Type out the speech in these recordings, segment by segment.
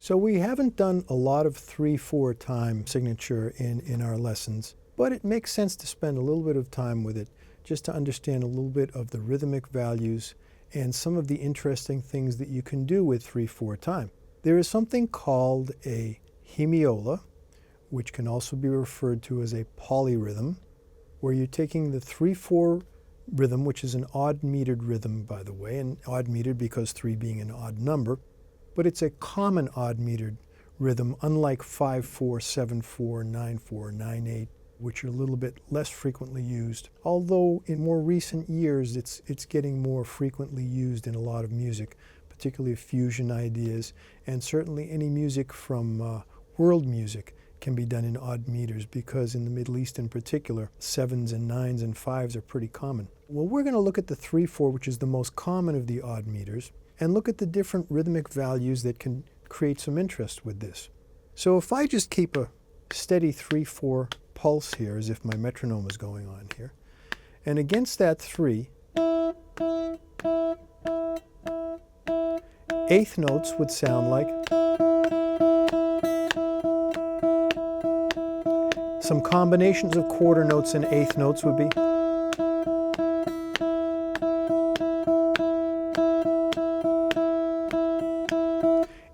So we haven't done a lot of 3/4 time signature in our lessons, but it makes sense to spend a little bit of time with it just to understand a little bit of the rhythmic values and some of the interesting things that you can do with 3/4 time. There is something called a hemiola, which can also be referred to as a polyrhythm, where you're taking the 3/4 rhythm, which is an odd metered rhythm, by the way, and odd metered because 3 being an odd number, but it's a common odd metered rhythm, unlike 5/4, 7/4, 9/4, 9/8, which are a little bit less frequently used. Although in more recent years, it's getting more frequently used in a lot of music, particularly fusion ideas, and certainly any music from world music can be done in odd meters, because in the Middle East in particular, 7s and 9s and 5s are pretty common. Well, we're going to look at the 3/4, which is the most common of the odd meters, and look at the different rhythmic values that can create some interest with this. So if I just keep a steady 3/4 pulse here, as if my metronome is going on here, and against that 3, eighth notes would sound like, some combinations of quarter notes and eighth notes would be,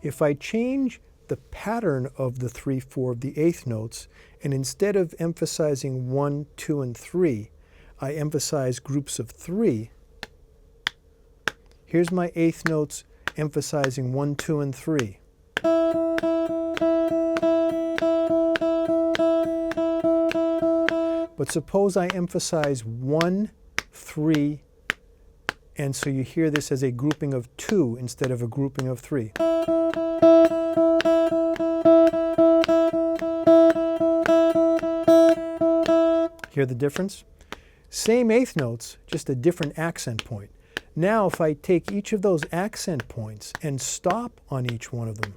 if I change the pattern of the 3/4 of the eighth notes, and instead of emphasizing 1, 2, and 3, I emphasize groups of 3, here's my eighth notes emphasizing 1, 2, and 3. But suppose I emphasize 1, 3, and so you hear this as a grouping of 2 instead of a grouping of 3. Hear the difference? Same eighth notes, just a different accent point. Now if I take each of those accent points and stop on each one of them,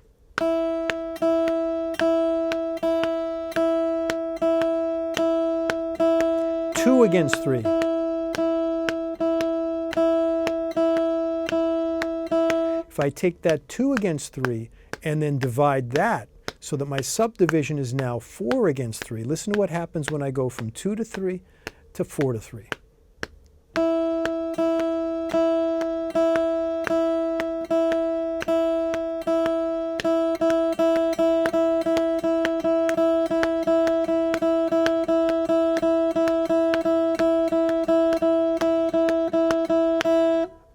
two against 3. If I take that 2 against 3 and then divide that so that my subdivision is now 4 against 3, listen to what happens when I go from 2 to 3 to 4 to 3.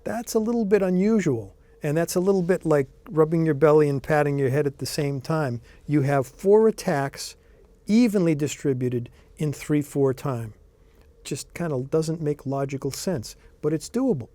That's a little bit unusual, and that's a little bit like rubbing your belly and patting your head at the same time. You have 4 attacks evenly distributed in 3/4 time. Just kind of doesn't make logical sense, but it's doable.